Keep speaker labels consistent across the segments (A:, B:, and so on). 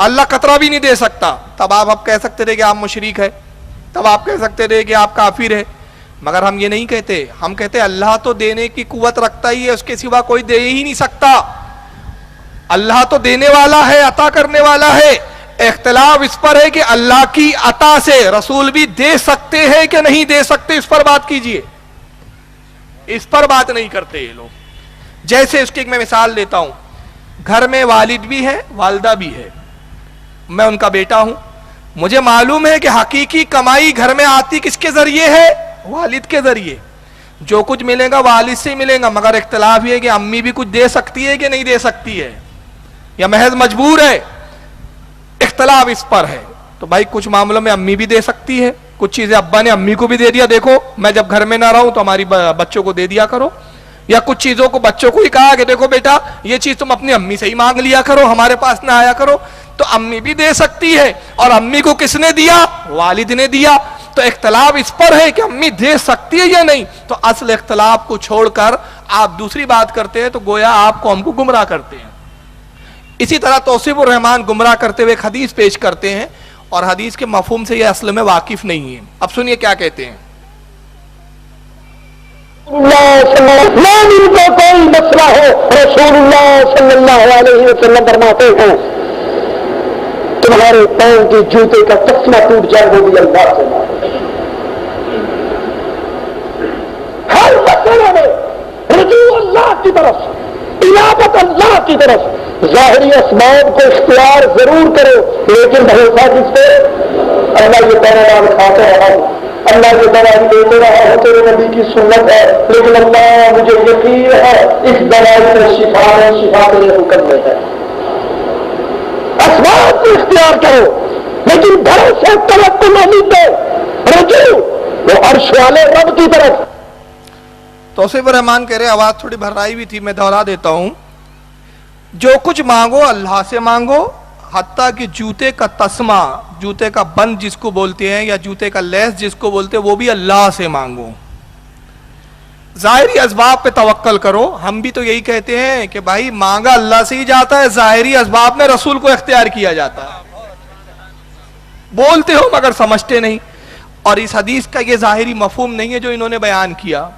A: اللہ قطرہ بھی نہیں دے سکتا، تب آپ کہہ سکتے تھے کہ آپ مشرک ہے، تب آپ کہہ سکتے تھے کہ آپ کافر ہے، مگر ہم یہ نہیں کہتے. ہم کہتے اللہ تو دینے کی قوت رکھتا ہی ہے، اس کے سوا کوئی دے ہی نہیں سکتا. اللہ تو دینے والا ہے، عطا کرنے والا ہے. اختلاف اس پر ہے کہ اللہ کی عطا سے رسول بھی دے سکتے ہیں کہ نہیں دے سکتے، اس پر بات کیجئے. اس پر بات نہیں کرتے یہ لوگ. جیسے اس کی ایک میں مثال دیتا ہوں. گھر میں والد بھی ہے، والدہ بھی ہے، میں ان کا بیٹا ہوں. مجھے معلوم ہے کہ حقیقی کمائی گھر میں آتی کس کے ذریعے ہے؟ والد کے ذریعے. جو کچھ ملے گا والد سے ہی ملے گا، مگر اختلاف یہ ہے کہ امی بھی کچھ دے سکتی ہے کہ نہیں دے سکتی ہے، یا محض مجبور ہے. اختلاف اس پر ہے. تو بھائی کچھ معاملوں میں امی بھی دے سکتی ہے، کچھ چیزیں ابا نے امی کو بھی دے دیا، دیکھو میں جب گھر میں نہ رہوں تو ہماری بچوں کو دے دیا کرو. یا کچھ چیزوں کو بچوں کو ہی کہا کہ دیکھو بیٹا یہ چیز تم اپنی امی سے ہی مانگ لیا کرو، ہمارے پاس نہ آیا کرو. تو امی بھی دے سکتی ہے، اور امی کو کس نے دیا؟ والد نے دیا. تو اختلاف اس پر ہے کہ امی دے سکتی ہے یا نہیں. تو اصل اختلاف کو چھوڑ کر آپ دوسری بات کرتے ہیں تو گویا آپ قوم کو گمراہ کرتے ہیں. اسی طرح توصیف الرحمان گمراہ کرتے ہوئے ایک حدیث پیش کرتے ہیں، اور حدیث کے مفہوم سے یہ اصل میں واقف نہیں ہے. اب سنیے کیا کہتے ہیں.
B: مومن کو کوئی مسئلہ ہو، رسول اللہ صلی اللہ علیہ وسلم فرماتے ہیں تمہارے پاؤں کے جوتے کا تسمہ ٹوٹ جائے وہ بھی اللہ سے مانگو. ہر مسئلے میں رجوع اللہ کی طرف، انابت اللہ کی طرف. ظاہری اسباب کو اختیار ضرور کرو، لیکن بھروسہ کس پہ؟ اللہ یہ دوا کھاتے رہا ہوں، اللہ یہ دوائی دیتے رہا ہوں، تیرے نبی کی سنت ہے، لیکن اللہ مجھے یقین ہے اس دوائی میں شفا ہے، شفا تیرے حکم میں ہے. اسباب کو اختیار کرو، لیکن بھروسہ توکل امید دو، رجوع وہ عرش والے رب کی طرف.
A: توصیف الرحمان کہہ رہے آواز تھوڑی بھرائی بھی تھی، میں دہرا دیتا ہوں. جو کچھ مانگو اللہ سے مانگو، حتیٰ کہ جوتے کا تسمہ، جوتے کا بند جس کو بولتے ہیں، یا جوتے کا لیس جس کو بولتے ہیں، وہ بھی اللہ سے مانگو. ظاہری اسباب پہ توکل کرو. ہم بھی تو یہی کہتے ہیں کہ بھائی مانگا اللہ سے ہی جاتا ہے، ظاہری اسباب میں رسول کو اختیار کیا جاتا ہے. بولتے ہو مگر سمجھتے نہیں. اور اس حدیث کا یہ ظاہری مفہوم نہیں ہے جو انہوں نے بیان کیا.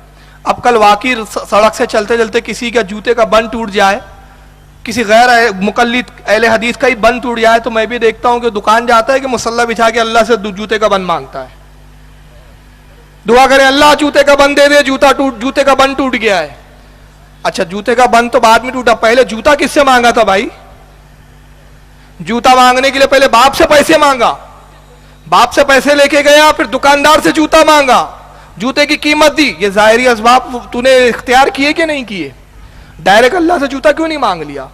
A: اب کل واقعی سڑک سے چلتے چلتے کسی کا جوتے کا بند ٹوٹ جائے، کسی غیر مقلد اہل حدیث کا ہی بند ٹوٹ جائے، تو میں بھی دیکھتا ہوں کہ دکان جاتا ہے کہ مصلی بچھا کے اللہ سے جوتے کا بند مانگتا ہے، دعا کرے اللہ جوتے کا بند دے دے، جوتے کا بند ٹوٹ گیا ہے. اچھا جوتے کا بند تو بعد میں ٹوٹا، پہلے جوتا کس سے مانگا تھا بھائی؟ جوتا مانگنے کے لیے پہلے باپ سے پیسے مانگا، باپ سے پیسے لے کے گیا، پھر دکاندار سے جوتا مانگا، جوتے کی قیمت دی. یہ ظاہری اسباب تو نے اختیار کیے کہ نہیں کیے؟ ڈائریکٹ اللہ سے جوتا کیوں نہیں مانگ لیا؟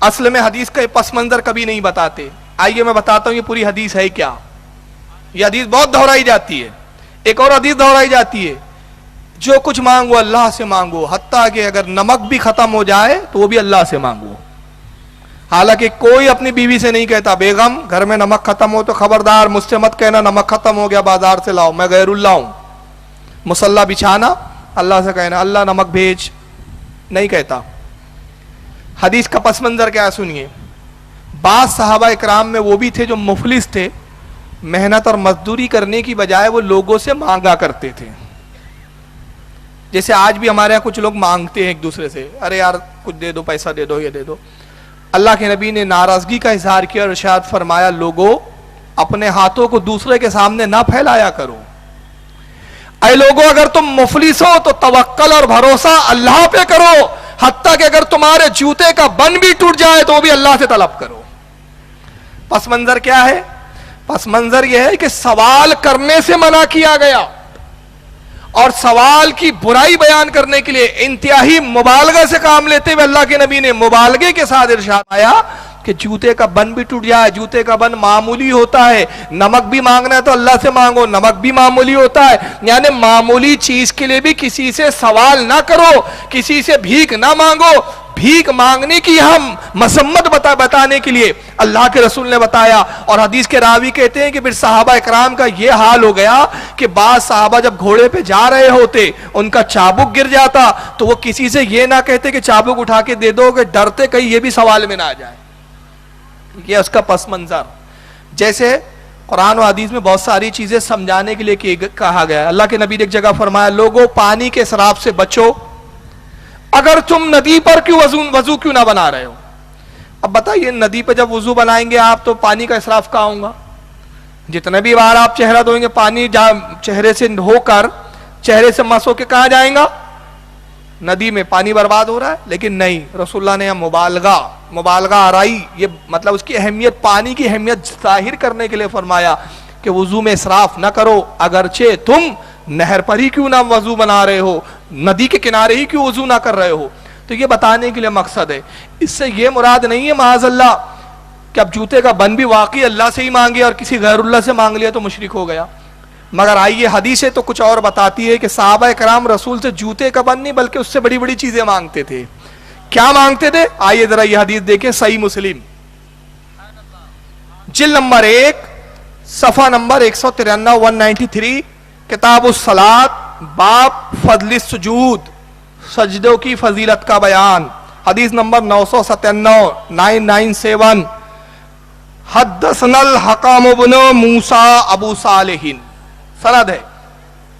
A: اصل میں حدیث کا پس منظر کبھی نہیں بتاتے. آئیے میں بتاتا ہوں یہ پوری حدیث ہے کیا. یہ حدیث بہت دہرائی جاتی ہے. ایک اور حدیث دہرائی جاتی ہے، جو کچھ مانگو اللہ سے مانگو، حتیٰ کہ اگر نمک بھی ختم ہو جائے تو وہ بھی اللہ سے مانگو. حالانکہ کوئی اپنی بیوی سے نہیں کہتا بیگم گھر میں نمک ختم ہو تو خبردار مجھ سے مت کہنا نمک ختم ہو گیا بازار سے لاؤ، میں غیر اللہ ہوں. مصلی بچھانا اللہ سے کہنا اللہ نمک بھیج، نہیں کہتا. حدیث کا پس منظر کیا سنیے. بعض صحابہ اکرام میں وہ بھی تھے جو مفلس تھے، محنت اور مزدوری کرنے کی بجائے وہ لوگوں سے مانگا کرتے تھے. جیسے آج بھی ہمارے یہاں کچھ لوگ مانگتے ہیں ایک دوسرے سے، ارے یار کچھ دے دو، پیسہ دے دو، یہ دے دو. اللہ کے نبی نے ناراضگی کا اظہار کیا اور ارشاد فرمایا لوگوں اپنے ہاتھوں کو دوسرے کے سامنے نہ پھیلایا کرو. اے لوگوں اگر تم مفلس ہو تو توکل اور بھروسہ اللہ پہ کرو، حتیٰ کہ اگر تمہارے جوتے کا بند بھی ٹوٹ جائے تو وہ بھی اللہ سے طلب کرو. پس منظر کیا ہے؟ پس منظر یہ ہے کہ سوال کرنے سے منع کیا گیا، اور سوال کی برائی بیان کرنے کے لیے انتہائی مبالغہ سے کام لیتے ہوئے اللہ کے نبی نے مبالغے کے ساتھ ارشاد آیا کہ جوتے کا بند بھی ٹوٹ جائے، جوتے کا بند معمولی ہوتا ہے، نمک بھی مانگنا ہے تو اللہ سے مانگو، نمک بھی معمولی ہوتا ہے. یعنی معمولی چیز کے لیے بھی کسی سے سوال نہ کرو، کسی سے بھیک نہ مانگو. بھیک مانگنے کی ہم مذمت بتانے کے لیے اللہ کے رسول نے بتایا. اور حدیث کے راوی کہتے ہیں کہ پھر صحابہ اکرام کا یہ حال ہو گیا کہ بعض صحابہ جب گھوڑے پہ جا رہے ہوتے ان کا چابک گر جاتا تو وہ کسی سے یہ نہ کہتے کہ چابک اٹھا کے دے دو، کہ ڈرتے کہیں یہ بھی سوال میں نہ آ جائے. یہ اس کا پس منظر. جیسے قرآن و حدیث میں بہت ساری چیزیں سمجھانے کے لیے کہا گیا ہے. اللہ کے نبی نے ایک جگہ فرمایا لوگوں پانی کے اسراف سے بچو, اگر تم ندی پر کیوں وضو کیوں نہ بنا رہے ہو. اب بتائیے ندی پہ جب وضو بنائیں گے آپ تو پانی کا اسراف کہاں ہوگا؟ جتنے بھی بار آپ چہرہ دھوئیں گے پانی چہرے سے ہو کر چہرے سے مس ہو کے کہاں جائیں گا؟ ندی میں. پانی برباد ہو رہا ہے. لیکن نہیں, رسول اللہ نے مبالغہ آرائی, یہ مطلب اس کی اہمیت, پانی کی اہمیت ظاہر کرنے کے لیے فرمایا کہ وضو میں اسراف نہ کرو, اگرچہ تم نہر پر ہی کیوں نہ وضو بنا رہے ہو, ندی کے کنارے ہی کیوں وضو نہ کر رہے ہو. تو یہ بتانے کے لیے مقصد ہے. اس سے یہ مراد نہیں ہے معاذ اللہ کہ اب جوتے کا بن بھی واقعی اللہ سے ہی مانگے اور کسی غیر اللہ سے مانگ لیا تو مشرک ہو گیا. مگر آئیے حدیثیں تو کچھ اور بتاتی ہے کہ صحابہ کرام رسول سے جوتے کا بن نہیں بلکہ اس سے بڑی بڑی چیزیں مانگتے تھے. کیا مانگتے تھے؟ آئیے ذرا یہ حدیث دیکھیں, صحیح مسلم جلد نمبر 1 صفحہ نمبر 193 193, کتاب الصلاۃ, باب فضل السجود, سجدوں کی فضیلت کا بیان, حدیث نمبر 997 997. حدثنا الحکم بن موسیٰ ابو صالح, سند ہے,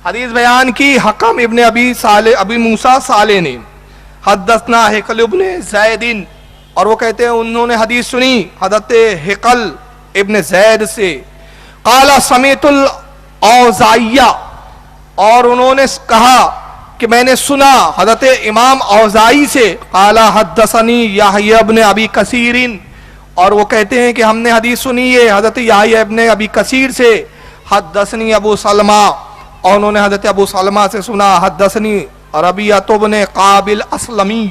A: حدیث بیان کی حکم ابن ابی موسیٰ صالح نے. حدثنا حقل ابن زید, اور وہ کہتے ہیں انہوں نے حدیث سنی حضرت حقل ابن زید سے. قال سمعت الاوزاعیہ, اور انہوں نے کہا کہ میں نے سنا حضرت امام اوزاعی سے. قال حدثنی یحیی ابن ابی کثیر, اور وہ کہتے ہیں کہ ہم نے حدیث سنی ہے حضرت یحیی ابن ابی کثیر سے. حدثنی ابو سلمہ, اور انہوں نے حضرت ابو سلمہ سے سنا. حدثنی ربیعۃ بن قاب الاسلمی,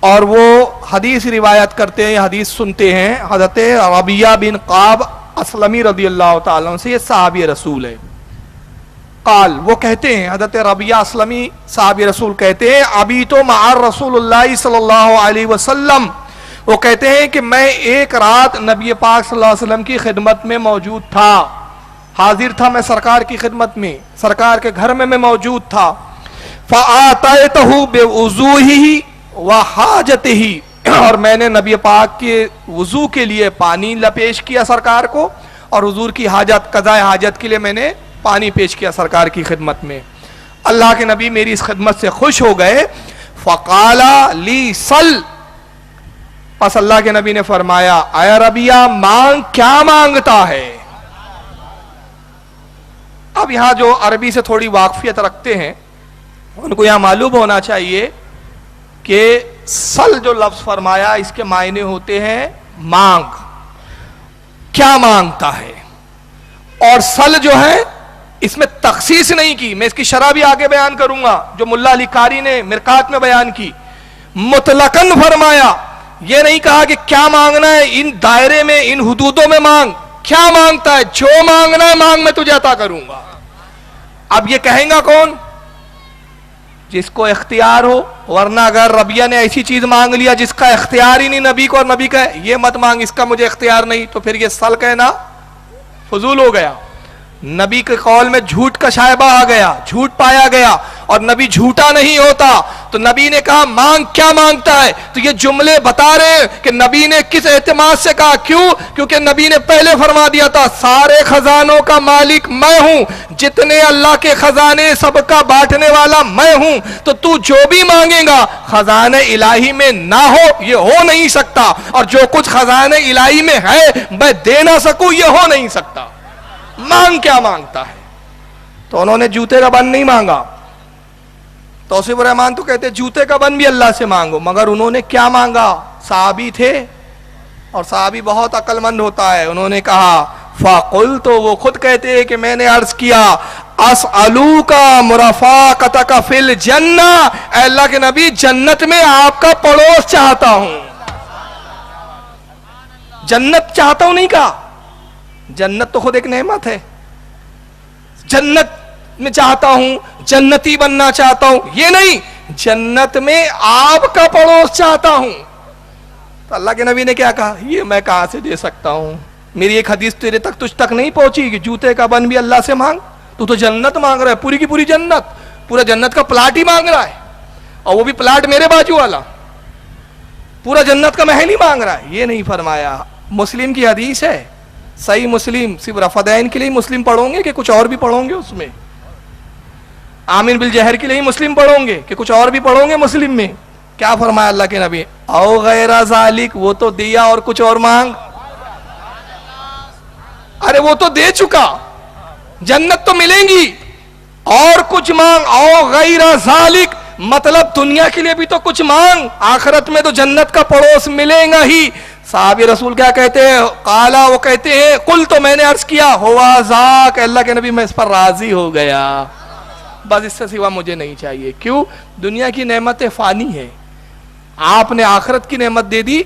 A: اور وہ حدیث روایت کرتے ہیں, حدیث سنتے ہیں حضرت ربیعہ بن قاب اسلمی رضی اللہ تعالیٰ عنہ سے. یہ صحابی رسول ہے. قال, وہ کہتے ہیں حضرت ربیعہ اسلمی صحابی رسول کہتے ہیں ابھی تو مع رسول اللہ صلی اللہ علیہ وسلم, وہ کہتے ہیں کہ میں ایک رات نبی پاک صلی اللہ علیہ وسلم کی خدمت میں موجود تھا, حاضر تھا میں سرکار کی خدمت میں, سرکار کے گھر میں موجود تھا. فآتیتہ بوضوئہ وحاجتہ, اور میں نے نبی پاک کے وضو کے لیے پانی پیش کیا سرکار کو, اور حضور کی حاجت قضاء حاجت کے لیے میں نے پانی پیش کیا سرکار کی خدمت میں. اللہ کے نبی میری اس خدمت سے خوش ہو گئے. فقال لی سل, پس اللہ کے نبی نے فرمایا اے ربیعہ مانگ, کیا مانگتا ہے. اب یہاں جو عربی سے تھوڑی واقفیت رکھتے ہیں ان کو یہاں معلوم ہونا چاہیے کہ سل جو لفظ فرمایا اس کے معنی ہوتے ہیں مانگ, کیا مانگتا ہے. اور سل جو ہے اس میں تخصیص نہیں کی, میں اس کی شرح بھی آگے بیان کروں گا جو ملا علی قاری نے مرقات میں بیان کی. مطلقاً فرمایا, یہ نہیں کہا کہ کیا مانگنا ہے ان دائرے میں ان حدودوں میں مانگ, کیا مانگتا ہے, جو مانگنا ہے مانگ میں تجھے عطا کروں گا. اب یہ کہیں گا کون؟ جس کو اختیار ہو, ورنہ اگر ربیعہ نے ایسی چیز مانگ لیا جس کا اختیار ہی نہیں نبی کو, اور نبی کا یہ مت مانگ اس کا مجھے اختیار نہیں, تو پھر یہ سل کہنا فضول ہو گیا. نبی کے قول میں جھوٹ کا شائبہ آ گیا, جھوٹ پایا گیا, اور نبی جھوٹا نہیں ہوتا. تو نبی نے کہا مانگ, کیا مانگتا ہے. تو یہ جملے بتا رہے ہیں کہ نبی نے کس اعتماد سے کہا. کیوں؟ کیونکہ نبی نے پہلے فرما دیا تھا سارے خزانوں کا مالک میں ہوں, جتنے اللہ کے خزانے سب کا بانٹنے والا میں ہوں. تو جو بھی مانگے گا خزانہ الہی میں نہ ہو یہ ہو نہیں سکتا, اور جو کچھ خزانہ الہی میں ہے میں دے نہ سکوں یہ ہو نہیں سکتا. مانگ کیا مانگتا ہے. تو انہوں نے جوتے کا بن نہیں مانگا. توصیف الرحمان تو کہتے جوتے کا بن بھی اللہ سے مانگو, مگر انہوں نے کیا مانگا. صحابی تھے, اور صحابی بہت عقل مند ہوتا ہے. انہوں نے کہا فَقُلْ, تو وہ خود کہتے ہیں کہ میں نے عرض کیا أَسْأَلُوكَ مُرَفَاقَتَكَ فِي الْجَنَّةِ, اے اللہ کے نبی جنت میں آپ کا پڑوس چاہتا ہوں. جنت چاہتا ہوں نہیں کہا, جنت تو خود ایک نعمت ہے. جنت میں چاہتا ہوں, جنتی بننا چاہتا ہوں, یہ نہیں, جنت میں آپ کا پڑوس چاہتا ہوں. تو اللہ کے نبی نے کیا کہا, یہ میں کہاں سے دے سکتا ہوں. میری ایک حدیث تیرے تک تجھ تک نہیں پہنچی کہ جوتے کا بن بھی اللہ سے مانگ. تو جنت مانگ رہا ہے, پوری کی پوری جنت, پورا جنت کا پلاٹ ہی مانگ رہا ہے, اور وہ بھی پلاٹ میرے بازو والا. پورا جنت کا محل ہی مانگ رہا ہے. یہ نہیں فرمایا. مسلم کی حدیث ہے, صحیح مسلم, صرف رفدین کے لیے مسلم پڑھو گے کہ کچھ اور بھی پڑھو گے اس میں؟ آمین بالجہر کے لیے مسلم پڑھو گے کہ کچھ اور بھی پڑھو گے مسلم میں؟ کیا فرمایا اللہ کے نبی؟ او غیر ذالک, وہ تو دیا اور کچھ اور مانگ. ارے وہ تو دے چکا, جنت تو ملیں گی, اور کچھ مانگ. او غیر ذالک مطلب دنیا کے لیے بھی تو کچھ مانگ, آخرت میں تو جنت کا پڑوس ملے گا ہی. صحابی رسول کیا کہتے ہیں؟ قالا, وہ کہتے ہیں, قل, تو میں نے عرض کیا, ہوا ذاک, اللہ کے نبی میں اس پر راضی ہو گیا, بس اس سے سوا مجھے نہیں چاہیے. کیوں؟ دنیا کی نعمتیں فانی ہے, آپ نے آخرت کی نعمت دے دی,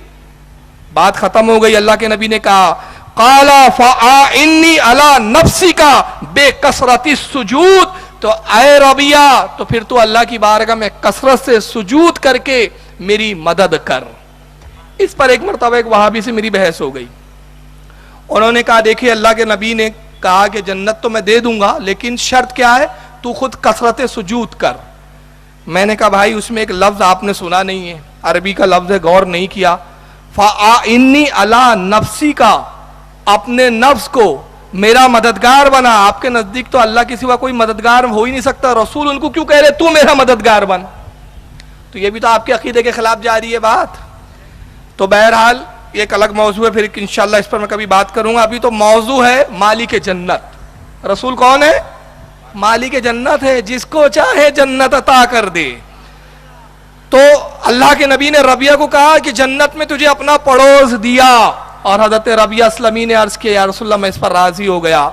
A: بات ختم ہو گئی. اللہ کے نبی نے کہا قالا فاعنی علی نفسی کا بے کثرت السجود, تو اے ربیہ, تو پھر تو اللہ کی بارگاہ میں کثرت سے سجود کر کے میری مدد کر. اس پر ایک مرتبہ ایک وہابی سے میری بحث ہو گئی. انہوں نے کہا دیکھیے اللہ کے نبی نے کہا کہ جنت تو میں دے دوں گا, لیکن شرط کیا ہے؟ تو خود کثرت سجود کر. میں نے کہا بھائی اس میں ایک لفظ آپ نے سنا نہیں ہے, عربی کا لفظ ہے, غور نہیں کیا. فاعنی علی نفسی کا, اپنے نفس کو میرا مددگار بنا. آپ کے نزدیک تو اللہ کے سوا کوئی مددگار ہو ہی نہیں سکتا, رسول ان کو کیوں کہہ رہے تو میرا مددگار بن؟ تو یہ بھی تو آپ کے عقیدے کے خلاف جا رہی ہے بات. تو بہرحال یہ ایک الگ موضوع ہے, پھر انشاءاللہ اس پر میں کبھی بات کروں گا. ابھی تو موضوع ہے مالک جنت. رسول کون ہے؟ مالک جنت ہے, جس کو چاہے جنت عطا کر دے. تو اللہ کے نبی نے ربیہ کو کہا کہ جنت میں تجھے اپنا پڑوس دیا, اور حضرت ربیہ اسلمی نے عرض کیا یا رسول اللہ میں اس پر راضی ہو گیا.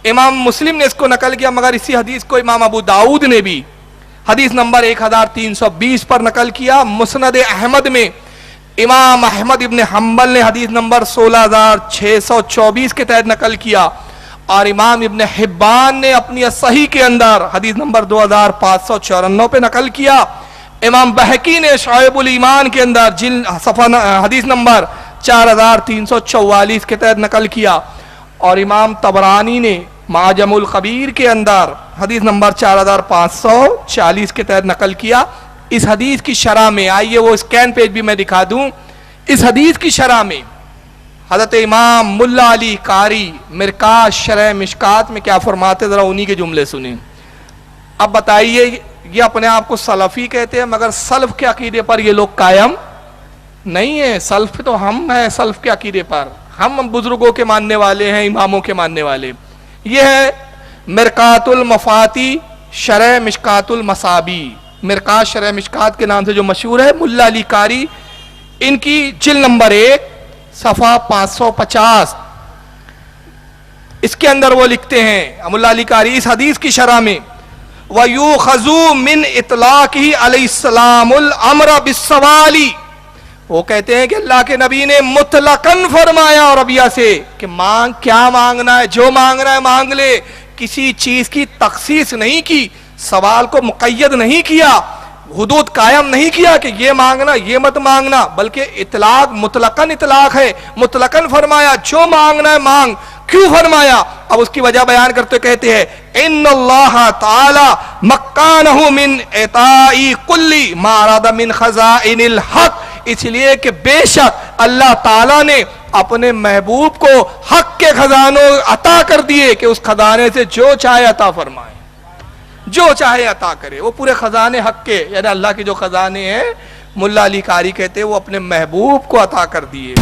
A: امام مسلم نے اس کو نقل کیا, مگر اسی حدیث کو امام ابو داؤد نے بھی حدیث نمبر 1320 پر نقل کیا. مسند احمد میں امام احمد ابن حنبل نے حدیث نمبر 16624 کے تحت نقل کیا, اور امام ابن حبان نے اپنی صحیح کے اندر حدیث نمبر 2594 پہ نقل کیا. امام بہقی نے شعب الایمان کے اندر حدیث نمبر 4344 کے تحت نقل کیا, اور امام طبرانی نے معجم الکبیر کے اندر حدیث نمبر 4540 کے تحت نقل کیا. اس حدیث کی شرح میں, آئیے وہ اسکین پیج بھی میں دکھا دوں, اس حدیث کی شرح میں حضرت امام ملا علی قاری مرکات شرح مشکات میں کیا فرماتے, ذرا انہی کے جملے سنیں. اب بتائیے, یہ اپنے آپ کو سلفی کہتے ہیں, مگر سلف کے عقیدے پر یہ لوگ قائم نہیں ہیں. سلف تو ہم ہیں, سلف کے عقیدے پر ہم بزرگوں کے ماننے والے ہیں, اماموں کے ماننے والے. یہ ہے مرکات المفاتی شرح مشکات المصابی, مرکات شرح مشکات کے نام سے جو مشہور ہے, ملا علی قاری, ان کی جلد نمبر 1 صفحہ 550. اس کے اندر وہ لکھتے ہیں ملا علی قاری اس حدیث کی شرح میں, وَيُوخَذُو مِنْ اِطْلَاقِهِ عَلَيْهِ السَّلَامُ الْأَمْرَ بِالسَّوَالِ, وہ کہتے ہیں کہ اللہ کے نبی نے مطلقاً فرمایا ربیہ سے کہ مانگ, کیا مانگنا ہے, جو مانگنا ہے مانگ لے. کسی چیز کی تخصیص نہیں کی, سوال کو مقید نہیں کیا, حدود قائم نہیں کیا کہ یہ مانگنا یہ مت مانگنا, بلکہ اطلاق مطلقاً اطلاق ہے, مطلقاً فرمایا جو مانگنا ہے مانگ. کیوں فرمایا؟ اب اس کی وجہ بیان کرتے کہتے ہیں ان اللہ تعالی مکانہ من اعطاء کل ما اراد من خزائن الحق, اس لیے کہ بے شک اللہ تعالیٰ نے اپنے محبوب کو حق کے خزانوں عطا کر دیے کہ اس خزانے سے جو چاہے عطا فرمائے, جو چاہے عطا کرے. وہ پورے خزانے حق کے, یعنی اللہ کے جو خزانے ہیں, ملا علی قاری کہتے ہیں وہ اپنے محبوب کو عطا کر دیے.